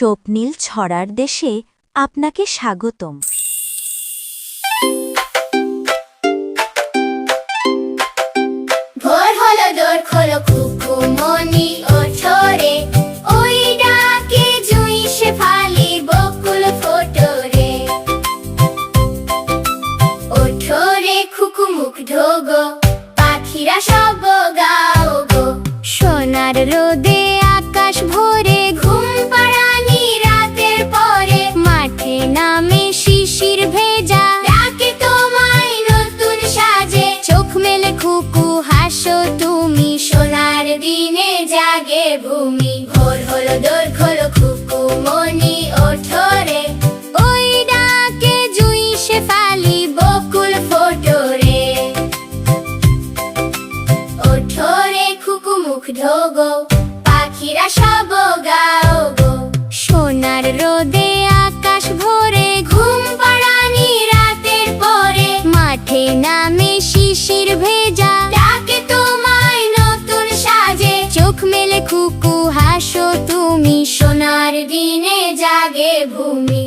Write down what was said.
স্বপ্নীল ছড়ার দেশে আপনাকে স্বাগতম। ভোর হলো দোর খোলো খুকুমনি ওঠো রে, ওই ডাকে জুঁই শেফালি বকুল ফোটো রে। ওঠো রে খুকু মুখ ঢোগো, পাখিরা সব গাও গো। সোনার রোদে আকাশ ভরে ঘুম পাড়ানি রাতের পরে, মাঠে নামে শিশির ভেজা ডাকে তোমায় নতুন সাজে। চোখ মেলে খুকু হাসো তুমি, সোনার দিনে জাগে ভূমি। ভোর হলো দোর খোলো খুকুমনি ওঠো রে, ওই ডাকে জুঁই শেফালি বকুল ফোটো রে। ওঠো রে খুকু মুখ ঢোগো, পাখিরা সব গাও গো। সোনার রোদে আকাশ ভরে ঘুম পাড়ানি রাতের পরে, মাঠে নামে শিশির ভেজা ডাকে তোমায় নতুন সাজে। চোখ মেলে খুকু হাসো তুমি, সোনার দিনে জাগে ভূমি।